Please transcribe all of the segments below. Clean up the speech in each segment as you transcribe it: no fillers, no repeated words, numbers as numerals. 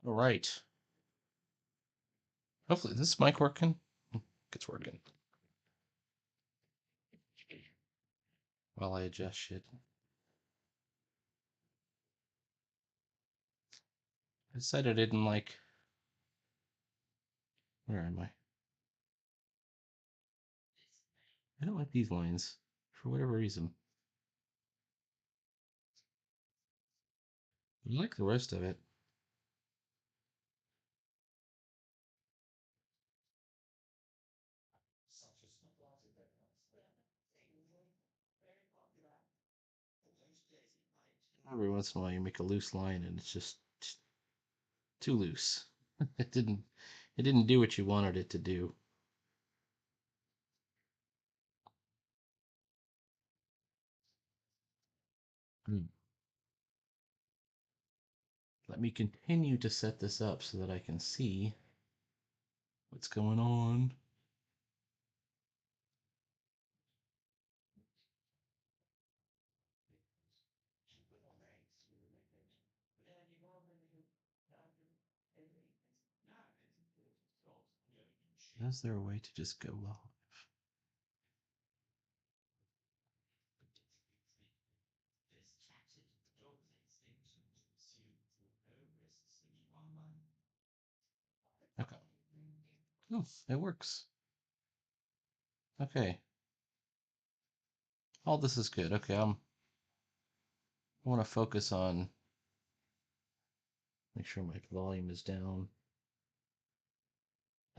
All right. Hopefully this mic working. It's working. While I adjust shit. I decided I didn't like. Where am I? I don't like these lines for whatever reason. I like the rest of it. Every once in a while, you make a loose line, and it's just too loose. It didn't do what you wanted it to do. Hmm. Let me continue to set this up so that I can see what's going on. Is there a way to just go live? Okay. Oh, it works. Okay. All this is good. Okay, I want to focus on make sure my volume is down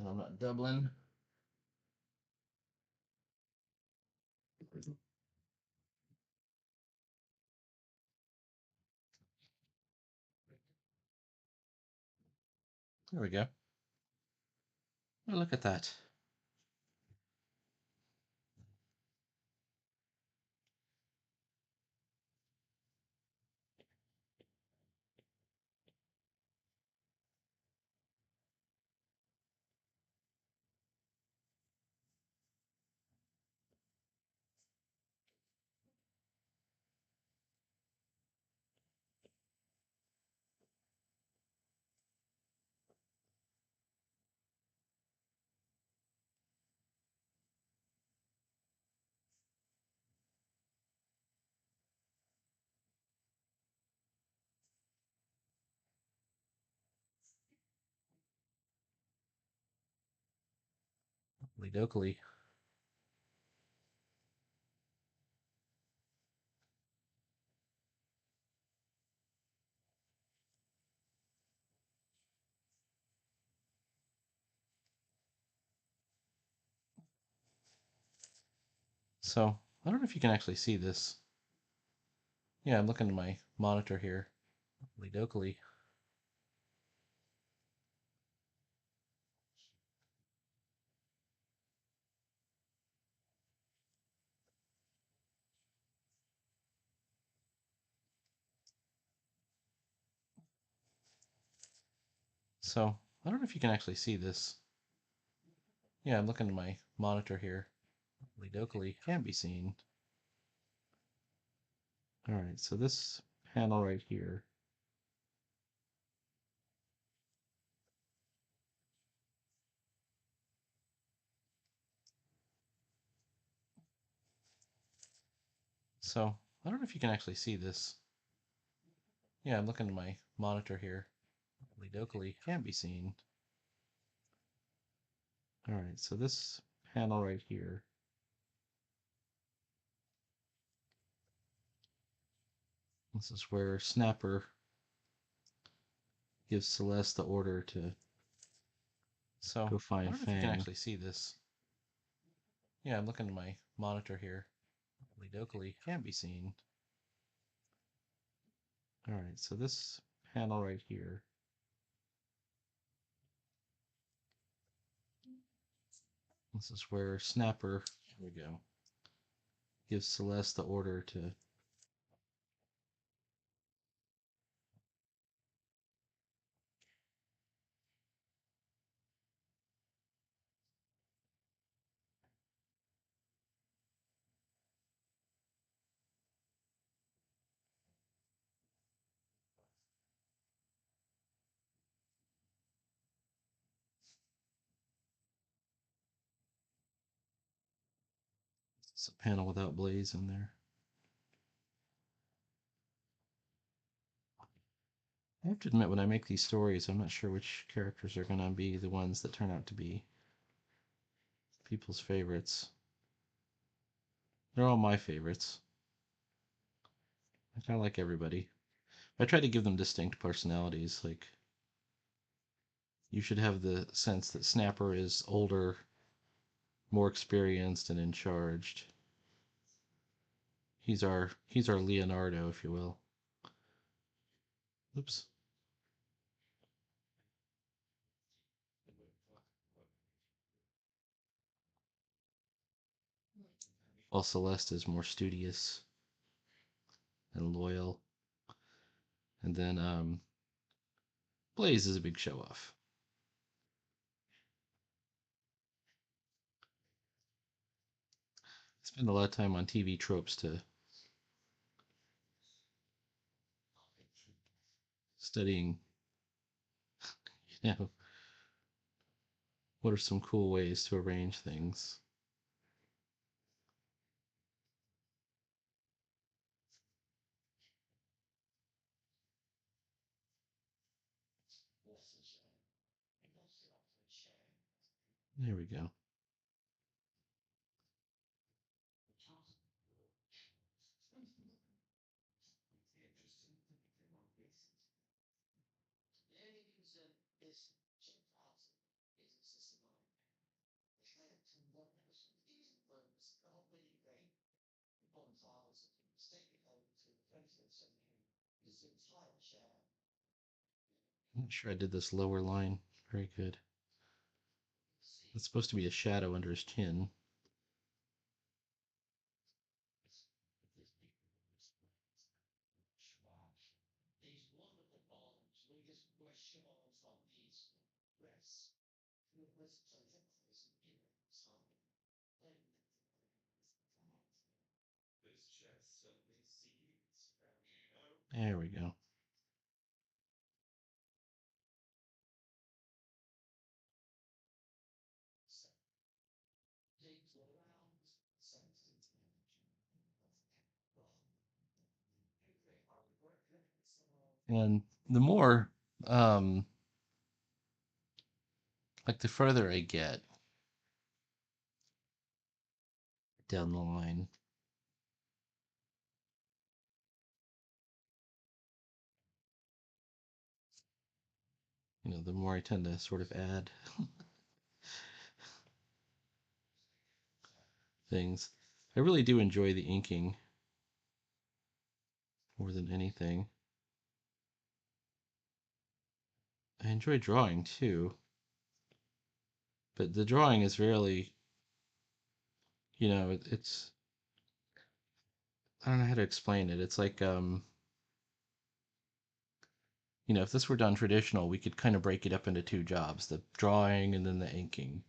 and I'm not doubling. There we go. Oh, look at that. Dokely. So I don't know if you can actually see this. Yeah, I'm looking at my monitor here. Dokely. So I don't know if you can actually see this. Yeah, I'm looking at my monitor here. Dokely can be seen. All right, so this panel right here. So I don't know if you can actually see this. Yeah, I'm looking at my monitor here. Dokely can be seen. All right, so this panel right here. This is where Snapper gives Celeste the order to go find I don't know if you can Fang. actually see this. Yeah, I'm looking at my monitor here. Dokely can be seen. All right, so this panel right here. This is where Snapper, here we go, gives Celeste the order to. It's a panel without Blaze in there. I have to admit, when I make these stories, I'm not sure which characters are going to be the ones that turn out to be people's favorites. They're all my favorites. I kind of like everybody. I try to give them distinct personalities. Like, you should have the sense that Snapper is older, more experienced, and in charge. He's our Leonardo, if you will. Oops. While Celeste is more studious and loyal. And then Blaze is a big show off. I spend a lot of time on TV tropes to studying, you know, what are some cool ways to arrange things. There we go. I'm not sure I did this lower line very good. It's supposed to be a shadow under his chin. There we go. And the more, um, like the further I get down the line, the more I tend to sort of add things. I really do enjoy the inking more than anything. I enjoy drawing too, but the drawing is really, it's, I don't know how to explain it. It's like, if this were done traditional, we could kind of break it up into two jobs, the drawing and then the inking.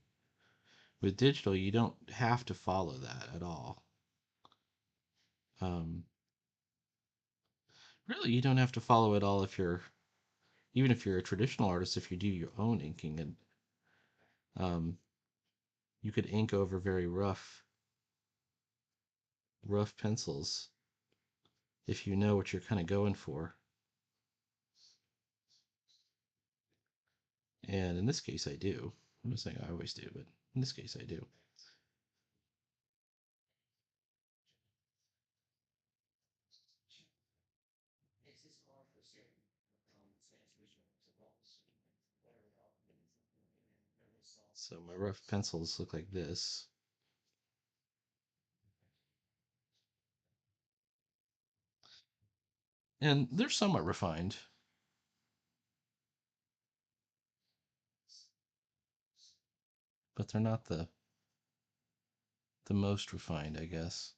With digital, you don't have to follow that at all. Um, really, you don't have to follow it all even if you're a traditional artist, if you do your own inking, and you could ink over very rough pencils if you know what you're kind of going for. And in this case, I do. I'm not saying I always do, but in this case, I do. So my rough pencils look like this. And they're somewhat refined. But they're not the most refined, I guess.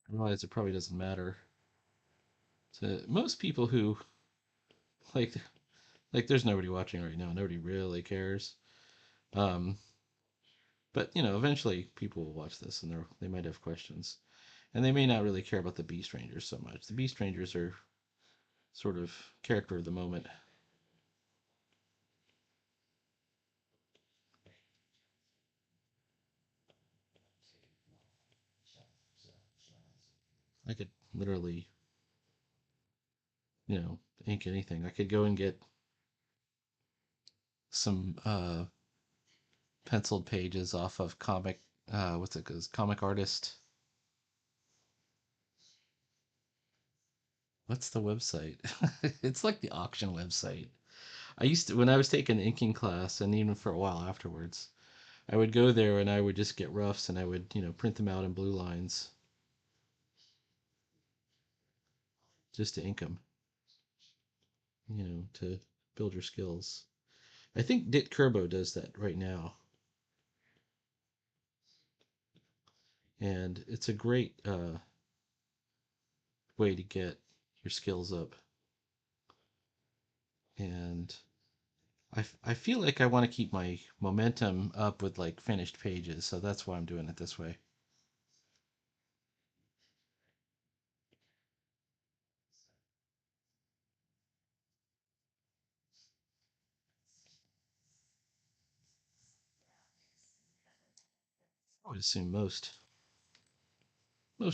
I realize it probably doesn't matter to most people who like there's nobody watching right now. Nobody really cares. Um, but eventually people will watch this and they might have questions, and they may not really care about the Beast Rangers so much. The Beast Rangers are sort of character of the moment. I could literally, ink anything. I could go and get some penciled pages off of comic. What's it called? Comic Artist. What's the website? It's like the auction website. I used to, when I was taking the inking class, and even for a while afterwards, I would go there and I would just get roughs and I would, print them out in blue lines just to ink them, to build your skills. I think Dit Kerbo does that right now, and it's a great way to get your skills up. And I feel like I want to keep my momentum up with like finished pages, so that's why I'm doing it this way. I would assume most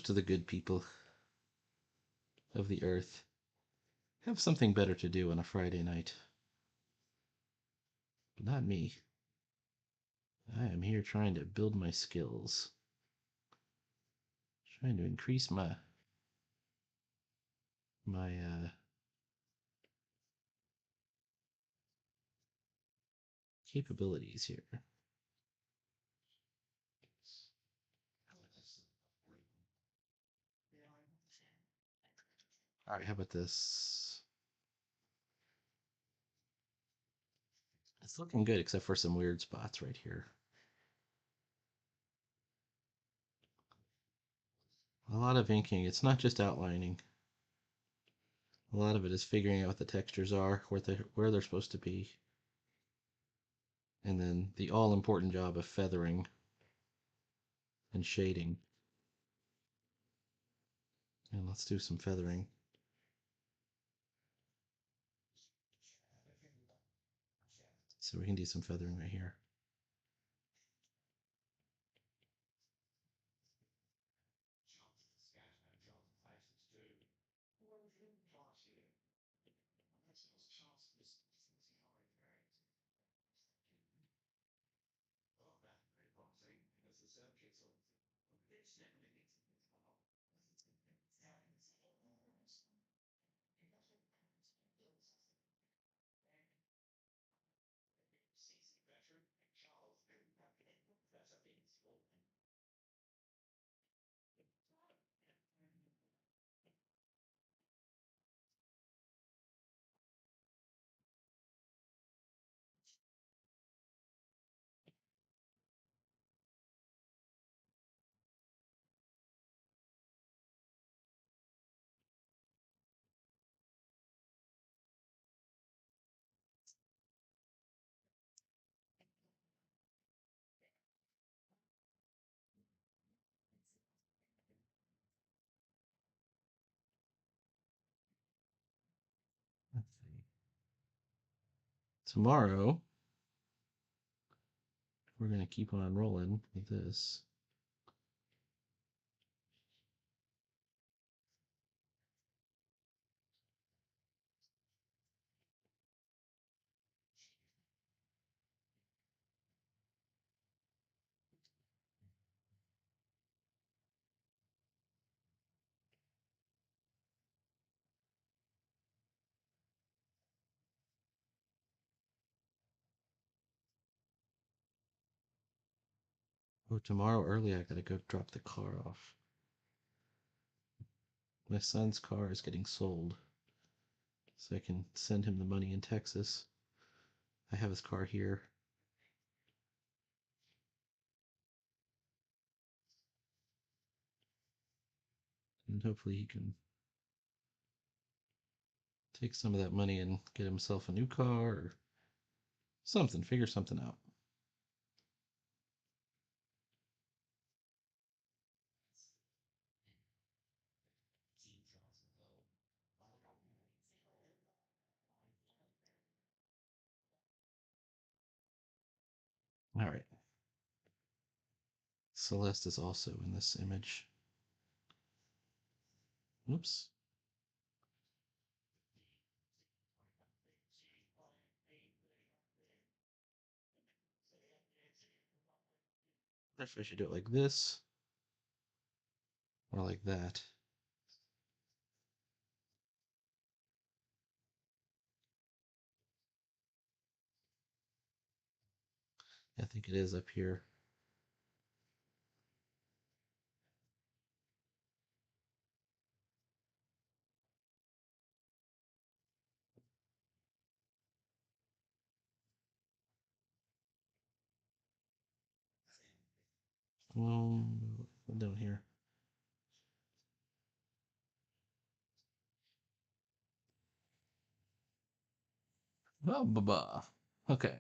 of the good people of the earth have something better to do on a Friday night. But not me. I am here trying to build my skills, trying to increase my capabilities here. All right, how about this? It's looking good, except for some weird spots right here. A lot of inking. It's not just outlining. A lot of it is figuring out what the textures are, where they're supposed to be, and then the all-important job of feathering and shading. And let's do some feathering. So we can do some feathering right here. Let's see. Tomorrow, we're going to keep on rolling with this. Oh, tomorrow early, I got to go drop the car off. My son's car is getting sold, so I can send him the money in Texas. I have his car here. And hopefully he can take some of that money and get himself a new car or something, figure something out. All right. Celeste is also in this image. Oops. I wonder if I should do it like this or like that. I think it is up here. Down here. Oh, blah. Okay.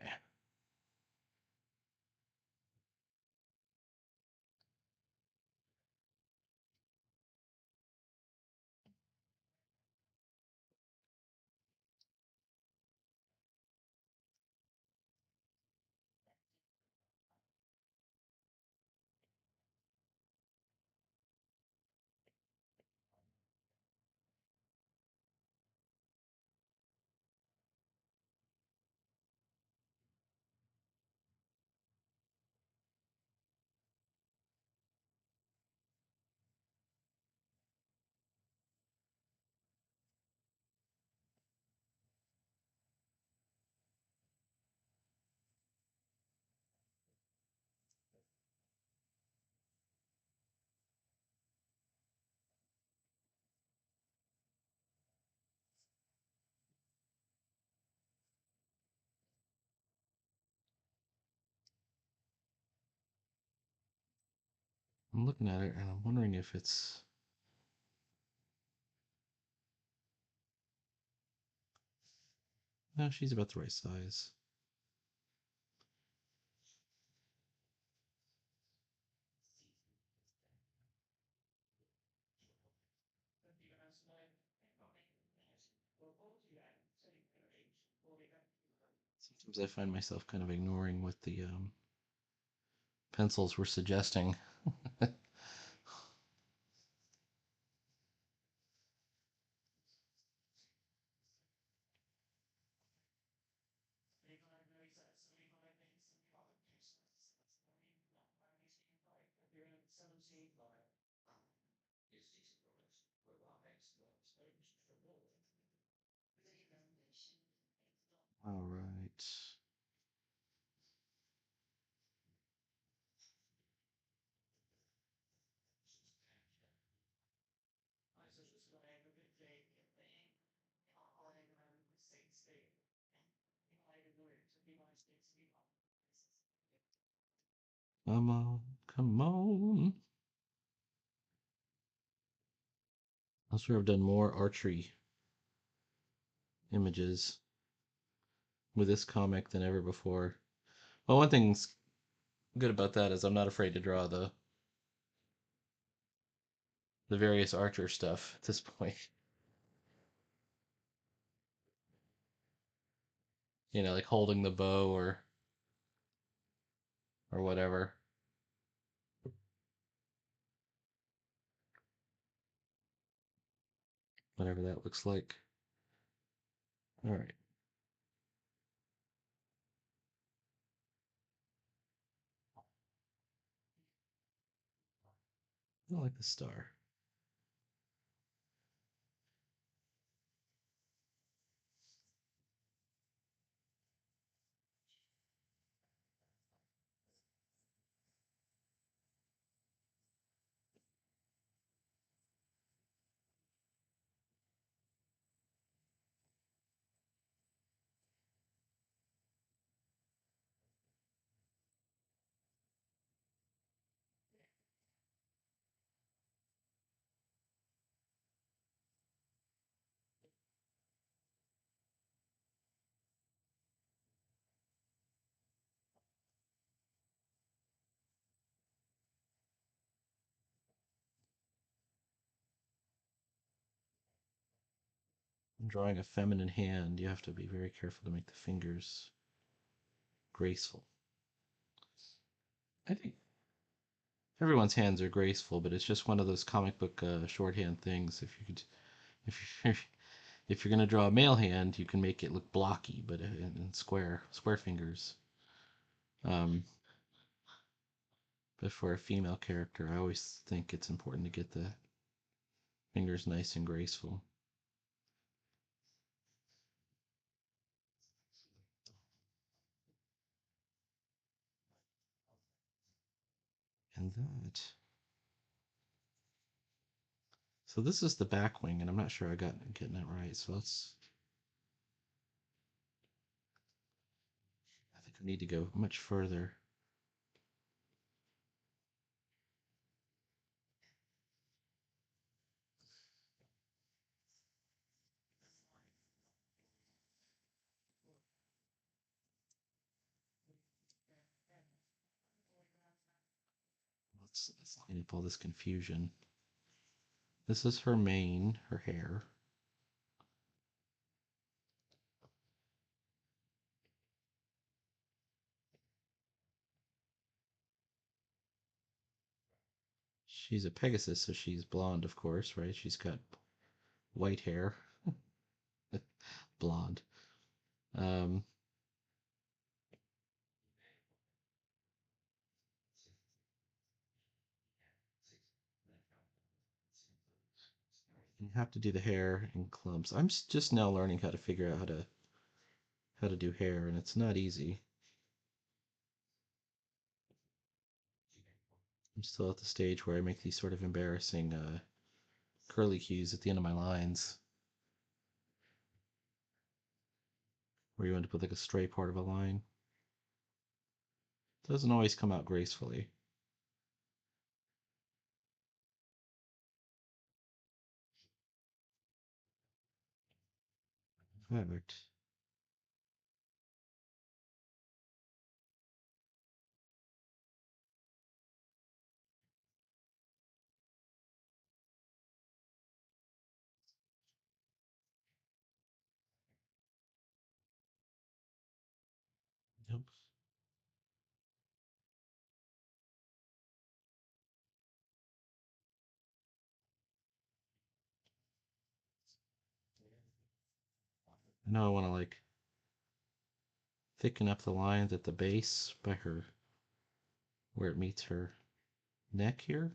I'm looking at it and I'm wondering if it's. No, she's about the right size. Sometimes I find myself kind of ignoring what the pencils were suggesting. All right. Come on, come on. I swear I've done more archery images with this comic than ever before. Well, one thing's good about that is I'm not afraid to draw the various archer stuff at this point. You know, like holding the bow or whatever. Whatever that looks like. All right. I like the star. Drawing a feminine hand, you have to be very careful to make the fingers graceful. I think everyone's hands are graceful, but it's just one of those comic book shorthand things. If you're if you're gonna draw a male hand, you can make it look blocky, but in square fingers. Um, but for a female character, I always think it's important to get the fingers nice and graceful. And that. So this is the back wing, and I'm not sure I got getting it right. So I think I need to go much further. Let's clean up all this confusion. This is her mane, her hair. She's a Pegasus, so she's blonde, of course, right? She's got white hair, blonde. Um, you have to do the hair in clumps. I'm just now learning how to figure out how to do hair, and it's not easy. I'm still at the stage where I make these sort of embarrassing curly cues at the end of my lines, where you end up with like a stray part of a line. Doesn't always come out gracefully. Perfect. Yep. I know I want to like thicken up the lines at the base by her where it meets her neck here.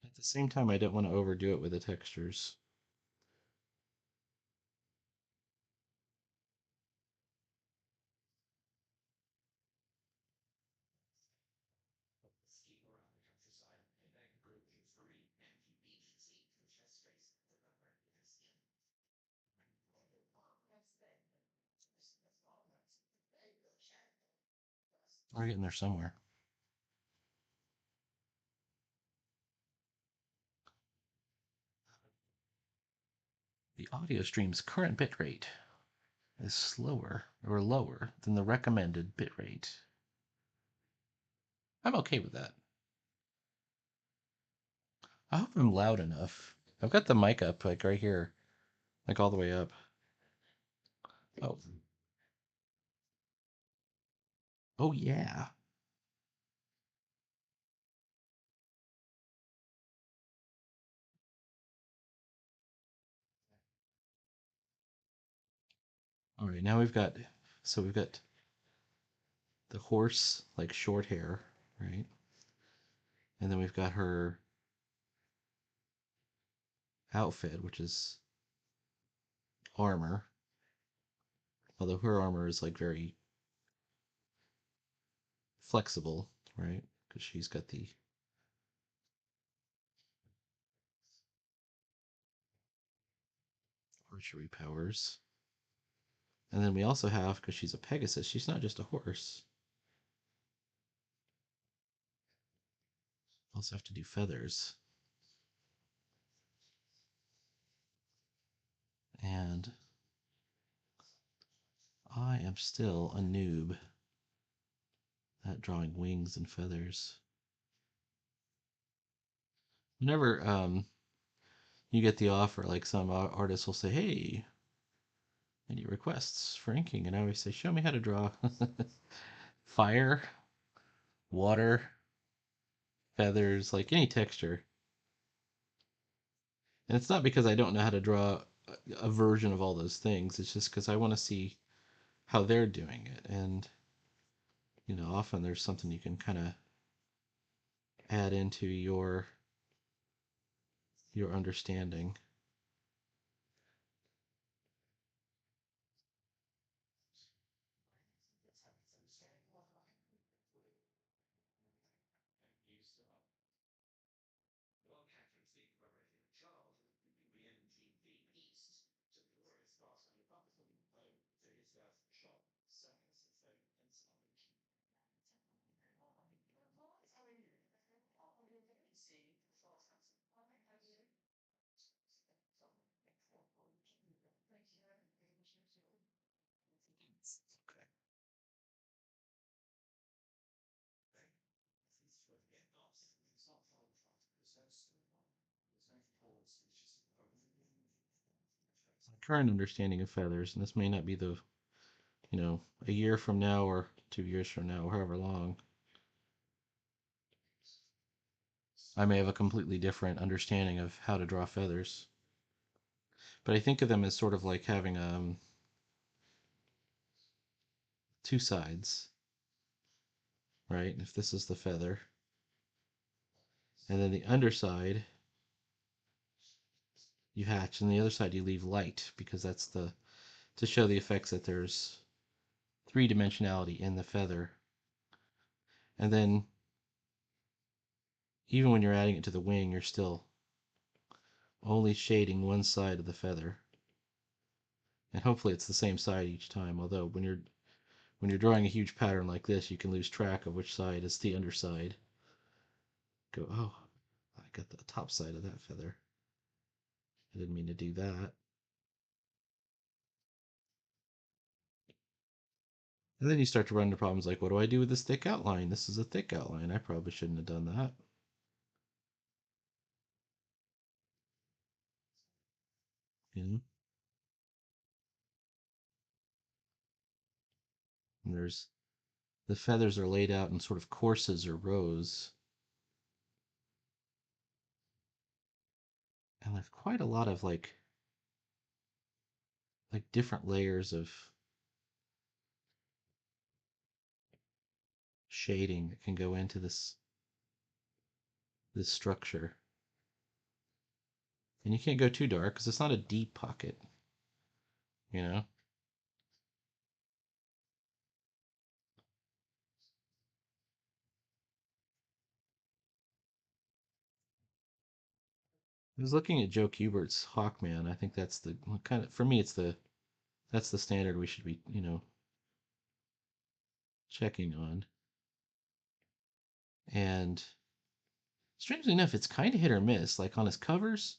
At the same time, I don't want to overdo it with the textures. We're getting there somewhere. The audio stream's current bitrate is slower or lower than the recommended bitrate. I'm okay with that. I hope I'm loud enough. I've got the mic up like right here, like all the way up. Oh, oh yeah. All right, now we've got the horse like short hair, right? And then we've got her outfit, which is armor. Although her armor is like very flexible, right? Because she's got the archery powers. And then we also have, because she's a Pegasus, she's not just a horse. Also have to do feathers. And I am still a noob. drawing wings and feathers. Whenever you get the offer, like some artists will say, "Hey, any requests for inking?" And I always say, "Show me how to draw fire, water, feathers, like any texture." And it's not because I don't know how to draw a version of all those things. It's just because I want to see how they're doing it. And, often there's something you can kind of add into your understanding. Current understanding of feathers, and this may not be a year from now or 2 years from now, or however long, I may have a completely different understanding of how to draw feathers. But I think of them as sort of like having two sides, right? If this is the feather, and then the underside you hatch, and the other side you leave light, because that's to show the effects that there's three-dimensionality in the feather. And then even when you're adding it to the wing, you're still only shading one side of the feather. And hopefully it's the same side each time, although when you're drawing a huge pattern like this, you can lose track of which side is the underside. Go, oh, I got the top side of that feather. I didn't mean to do that. And then you start to run into problems like, what do I do with this thick outline? This is a thick outline. I probably shouldn't have done that. And there's the feathers are laid out in sort of courses or rows. And there's quite a lot of like different layers of shading that can go into this structure. And you can't go too dark because it's not a deep pocket, you know? I was looking at Joe Kubert's Hawkman. I think that's the kind of, for me, that's the standard we should be, checking on. And strangely enough, it's kind of hit or miss. Like on his covers,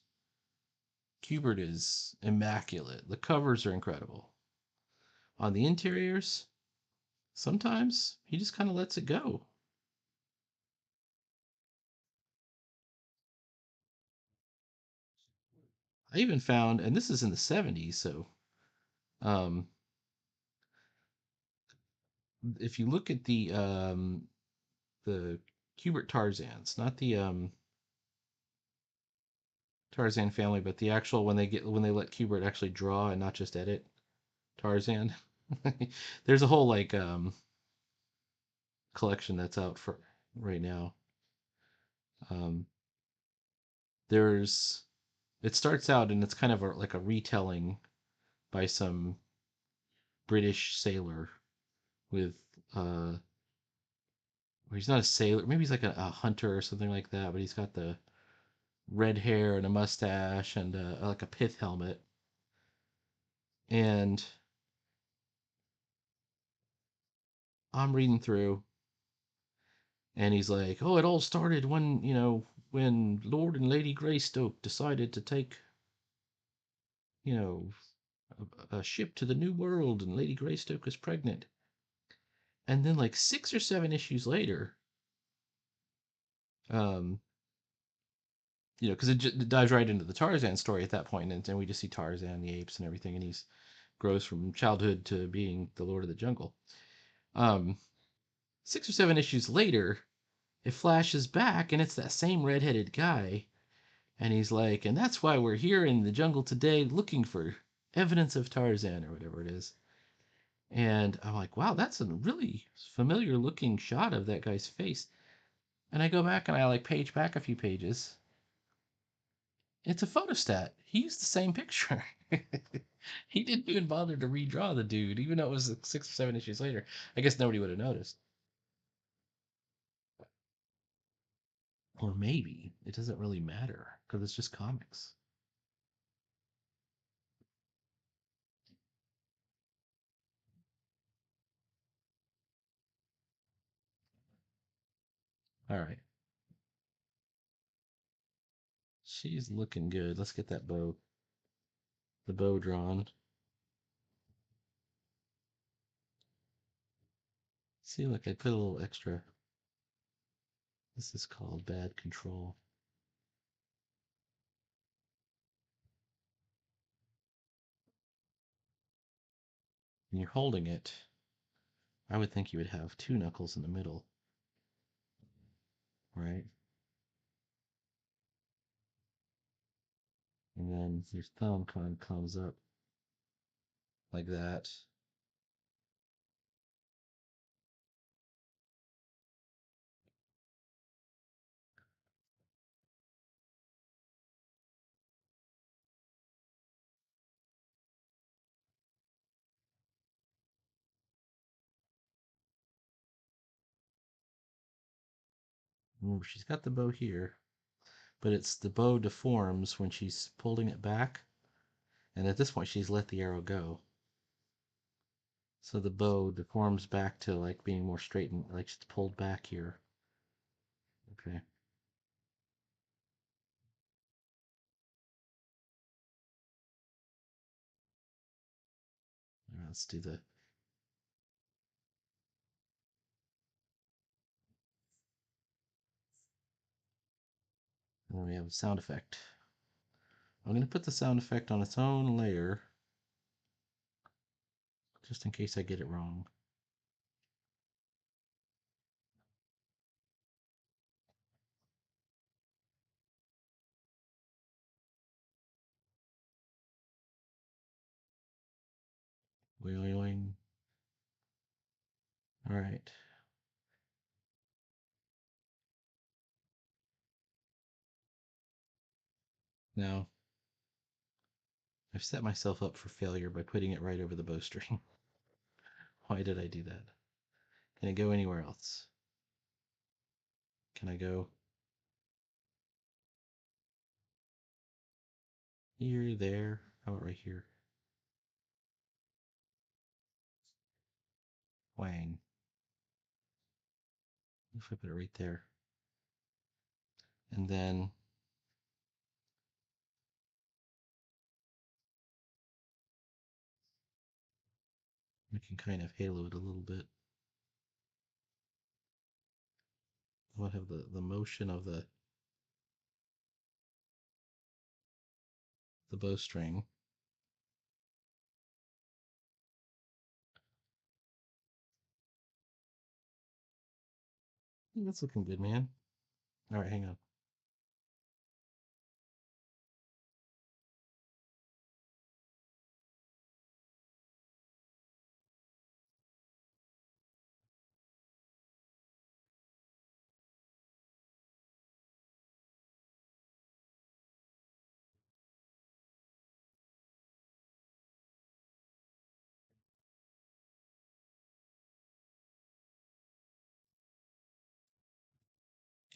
Kubert is immaculate. The covers are incredible. On the interiors, sometimes he just kind of lets it go. I even found, and this is in the 70s, so um, if you look at the Kubert Tarzans, not the Tarzan family, but the actual when they let Kubert actually draw and not just edit Tarzan. There's a whole collection that's out for right now. Um, there's it starts out and it's kind of like a retelling by some British sailor with or he's not a sailor, maybe he's like a hunter or something like that, but he's got the red hair and a mustache and like a pith helmet. And I'm reading through, and he's like, "Oh, it all started when Lord and Lady Greystoke decided to take, you know, a ship to the New World, and Lady Greystoke was pregnant." And then like 6 or 7 issues later, um, because it dives right into the Tarzan story at that point, and we just see Tarzan, the apes, and everything, and he's grows from childhood to being the Lord of the Jungle. Um, 6 or 7 issues later, it flashes back, and it's that same redheaded guy, and he's like, and that's why we're here in the jungle today, looking for evidence of Tarzan or whatever it is. And I'm like, wow, that's a really familiar looking shot of that guy's face. And I go back and I like page back a few pages. It's a photostat. He used the same picture. He didn't even bother to redraw the dude, even though it was like 6 or 7 issues later. I guess nobody would have noticed. Or maybe it doesn't really matter because it's just comics. All right. She's looking good. Let's get that the bow drawn. See, look, I put a little extra. This is called bad control. When you're holding it, I would think you would have two knuckles in the middle, right? And then your thumb kind of comes up like that. Ooh, she's got the bow here, but it's the bow deforms when she's pulling it back. And at this point, she's let the arrow go. So the bow deforms back to like being more straightened, like it's pulled back here. Okay. All right, let's do the. And then we have a sound effect. I'm going to put the sound effect on its own layer, just in case I get it wrong. Wailing. All right. Now, I've set myself up for failure by putting it right over the bowstring. Why did I do that? Can it go anywhere else? Can I go here, there? How about right here? Wang. If I put it right there. And then we can kind of halo it a little bit. We'll have the motion of the bowstring. That's looking good, man. All right, hang on.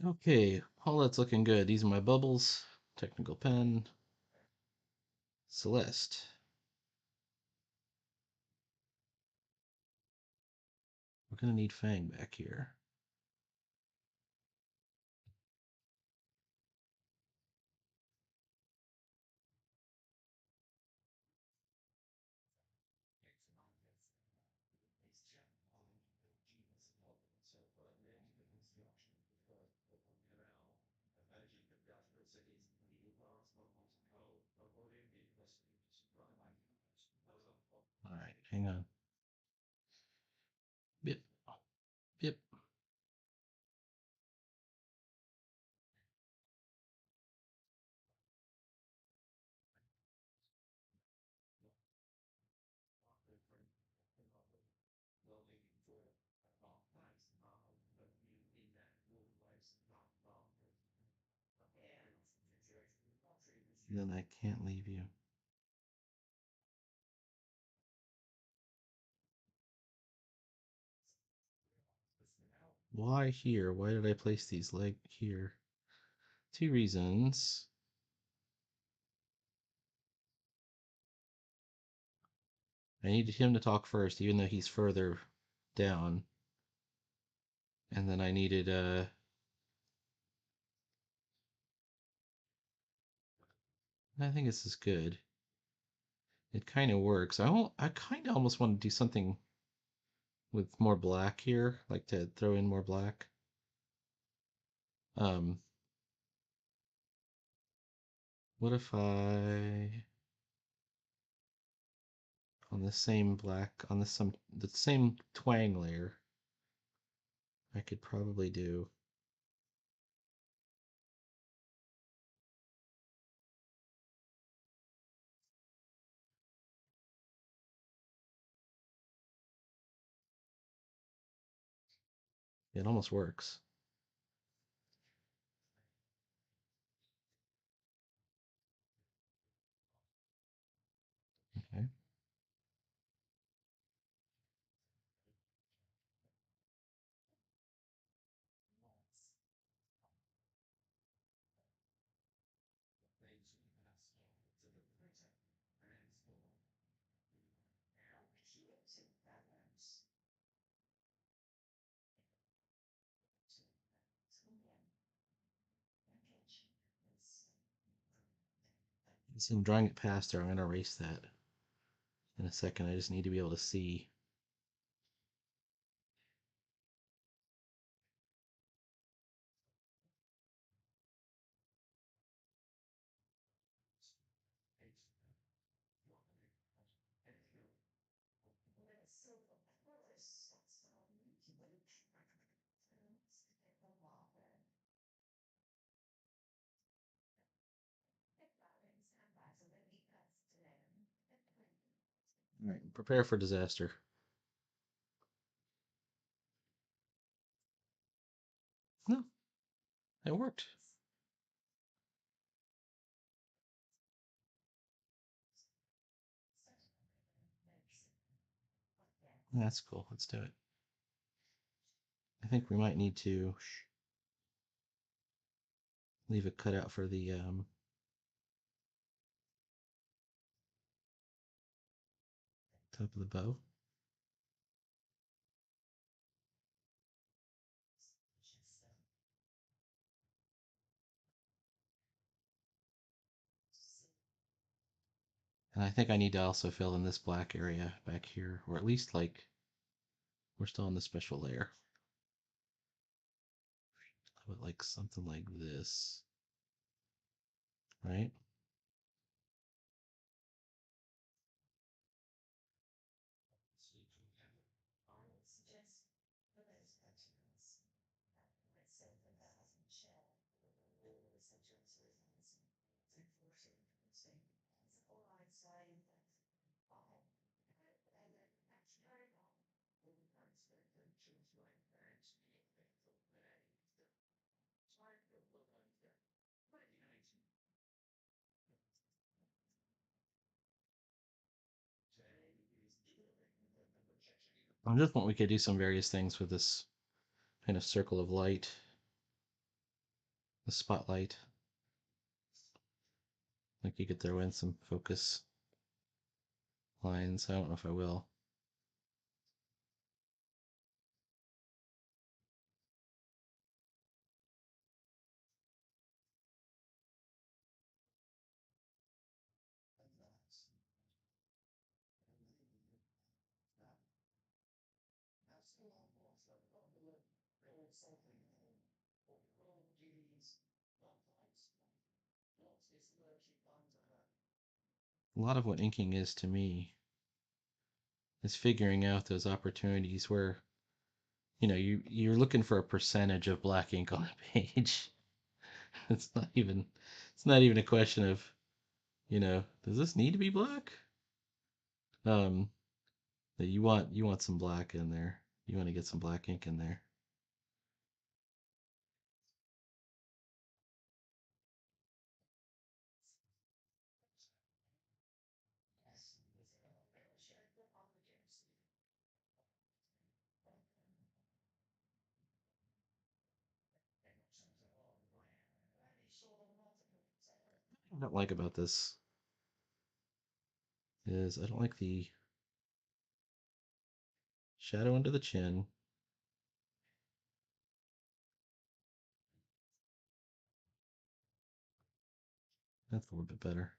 Okay, all that's looking good. These are my bubbles. Technical pen. Celeste. We're gonna need Fang back here. hang on. Bip, bip. Then I can't leave you. Why here? Why did I place these like here? Two reasons. I needed him to talk first, even though he's further down. And then I needed I think this is good. It kind of works. I kind of almost want to do something with more black here, like to throw in more black. What if I on the same black on the same twang layer, I could probably do it almost works. Okay. So I'm drawing it past her. I'm going to erase that in a second. I just need to be able to see. All right, prepare for disaster. No, it worked. That's cool. Let's do it. I think we might need to leave a cutout for the top of the bow. And I think I need to also fill in this black area back here, or at least like we're still on the special layer. I would like something like this, right? I just want we could do some various things with this kind of circle of light, the spotlight. Like you could throw in some focus lines. I don't know if I will. A lot of what inking is to me is figuring out those opportunities where you're looking for a percentage of black ink on a page. It's not even a question of, does this need to be black? Um, that you want some black in there. You want to get some black ink in there. What I don't like about this is I don't like the shadow under the chin. That's a little bit better.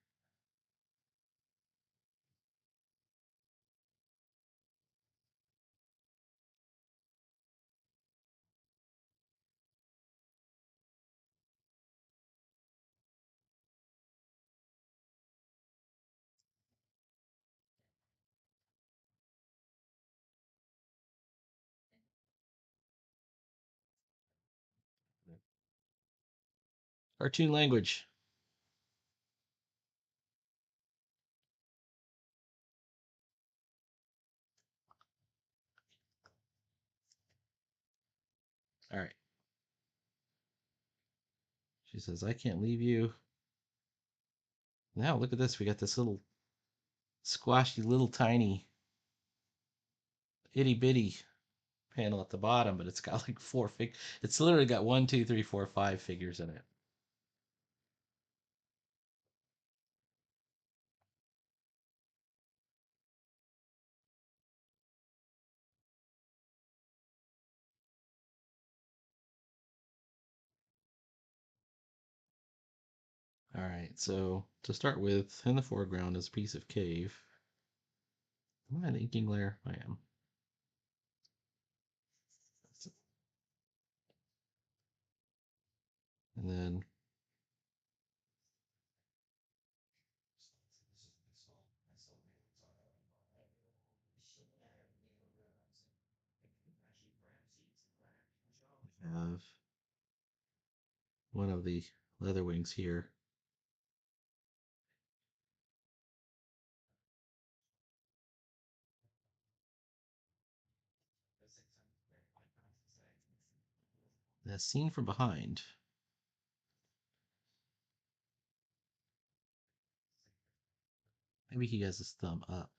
Cartoon language. All right. She says, I can't leave you. Now, look at this. We got this little squashy, little tiny, itty bitty panel at the bottom, but it's got like it's literally got 1, 2, 3, 4, 5 figures in it. All right, so to start with, in the foreground is a piece of cave. Am I an inking layer? I am. And then we have one of the leather wings here. That's seen from behind. Maybe he has his thumb up.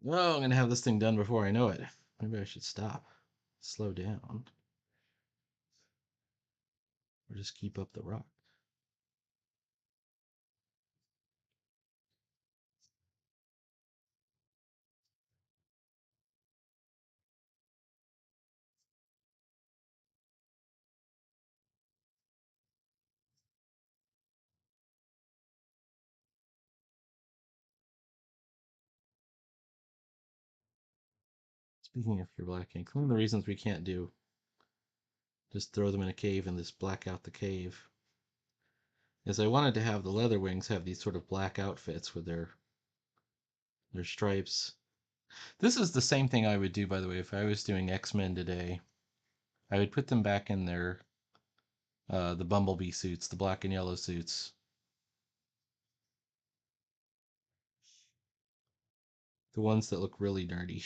Oh, I'm gonna have this thing done before I know it. Maybe I should stop, slow down, or just keep up the rock. Speaking of your black ink, one of the reasons we can't do just throw them in a cave and just black out the cave is I wanted to have the leather wings have these sort of black outfits with their stripes. This is the same thing I would do, by the way, if I was doing X-Men today. I would put them back in their the Bumblebee suits, the black and yellow suits. The ones that look really nerdy.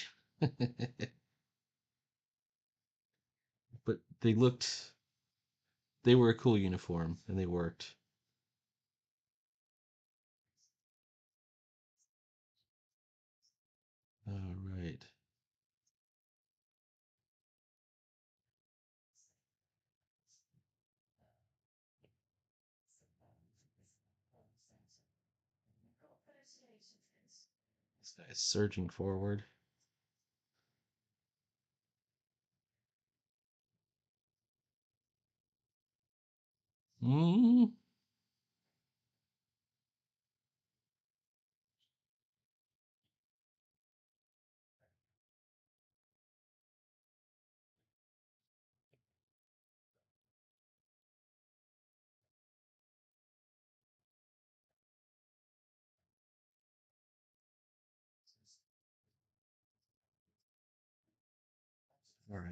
But they were a cool uniform and they worked. All right. This guy's surging forward. Mm. All right.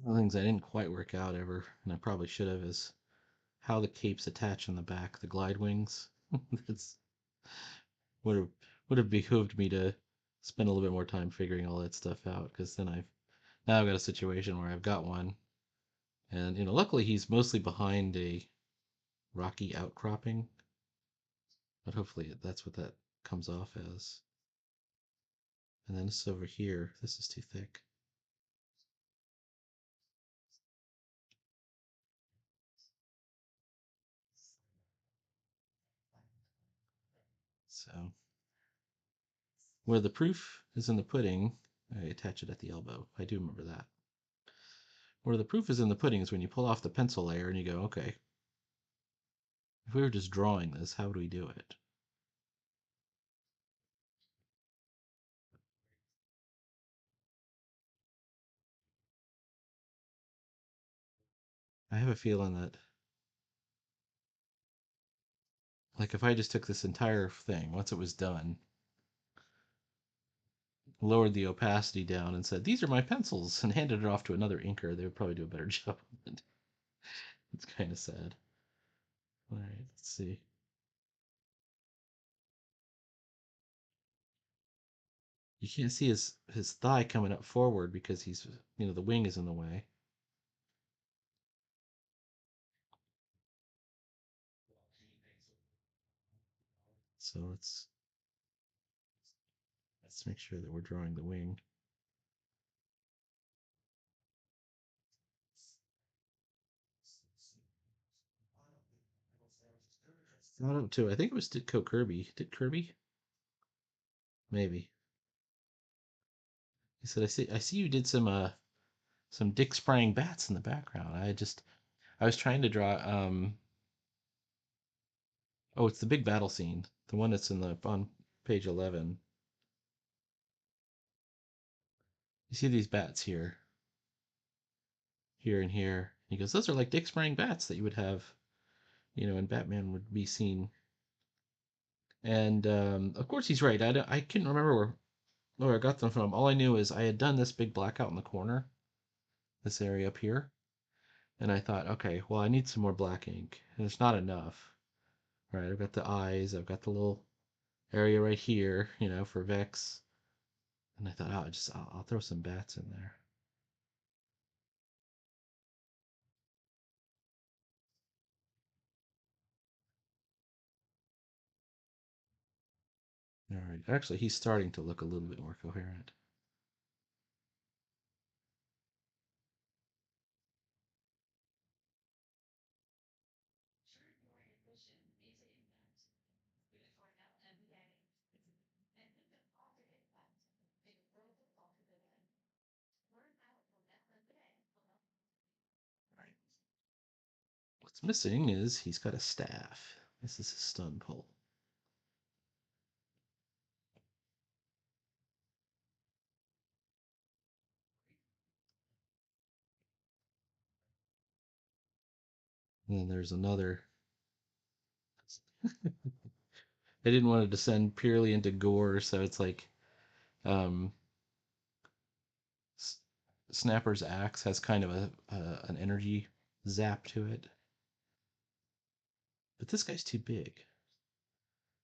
One of the things I didn't quite work out ever, and I probably should have, is how the capes attach in the back, the glide wings. It's would have would have behooved me to spend a little bit more time figuring all that stuff out, because then I've got a situation where I've got one, and luckily he's mostly behind a rocky outcropping, but hopefully that's what that comes off as. And then this over here, this is too thick. So where the proof is in the pudding, I attach it at the elbow. I do remember that. Where the proof is in the pudding is when you pull off the pencil layer and you go, okay, if we were just drawing this, how would we do it? I have a feeling that, like, if I just took this entire thing, once it was done, lowered the opacity down and said, these are my pencils, and handed it off to another inker, they would probably do a better job. It's kind of sad. All right, let's see. You can't see his thigh coming up forward because the wing is in the way. So let's make sure that we're drawing the wing. Thought of too. I think it was Ditko Kirby. Did Kirby? Maybe. He said, I see you did some Dick spraying bats in the background. I was trying to draw oh, it's the big battle scene. The one that's on page 11. You see these bats here, here and here. He goes, those are like Dick spraying bats that you would have, and Batman would be seen. And of course he's right. I couldn't remember where I got them from. All I knew is I had done this big blackout in the corner, this area up here, and I thought, okay, well, I need some more black ink, and it's not enough. All right, I've got the eyes, I've got the little area right here, for Vex, and I thought, I'll throw some bats in there. All right, actually, he's starting to look a little bit more coherent. All right. What's missing is he's got a staff. This is his stun pole. And then there's another. I didn't want to descend purely into gore, so it's like um, Snapper's axe has kind of an energy zap to it, but this guy's too big,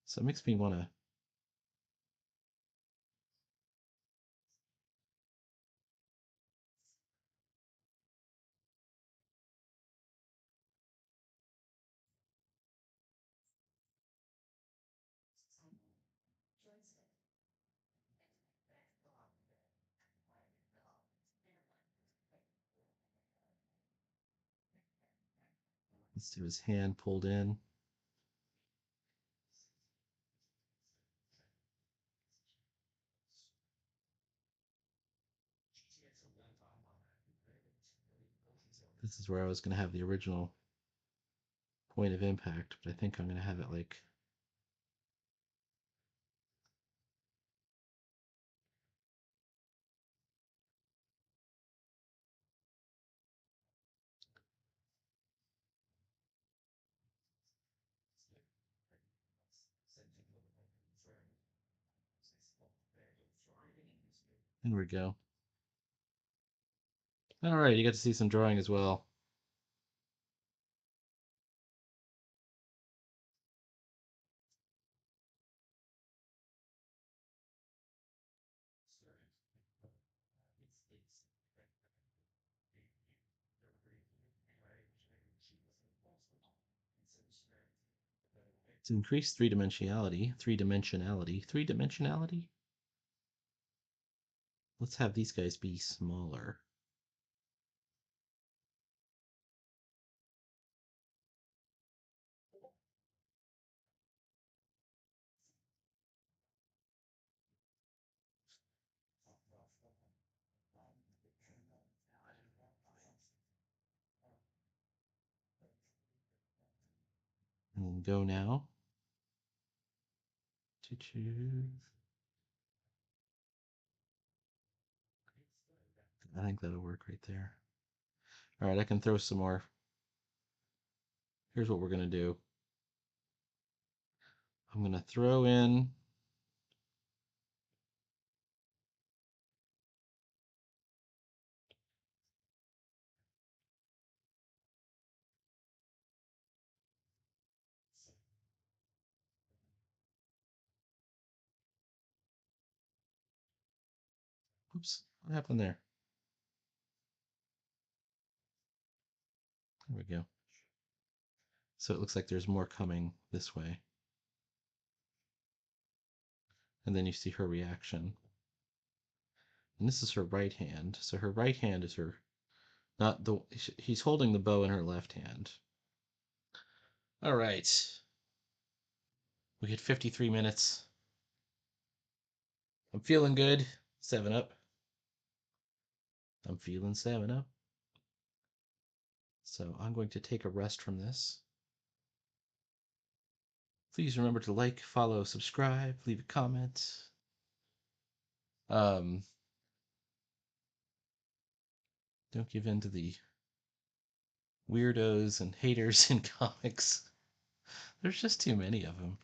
so it makes me want to. Let's do his hand pulled in. This is where I was going to have the original point of impact, but I think I'm going to have it like there we go. All right, you got to see some drawing as well. It's increased three-dimensionality. Three-dimensionality? Let's have these guys be smaller. And then go now. I think that'll work right there. All right, I can throw some more. Here's what we're going to do. I'm going to throw in oops, what happened there? There we go. So it looks like there's more coming this way. And then you see her reaction. And this is her right hand. So her right hand is her, not the, he's holding the bow in her left hand. All right. We hit 53 minutes. I'm feeling good. 7 up. I'm feeling 7 up. So I'm going to take a rest from this. Please remember to like, follow, subscribe, leave a comment. Don't give in to the weirdos and haters in comics. There's just too many of them.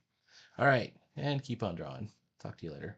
All right, and keep on drawing. Talk to you later.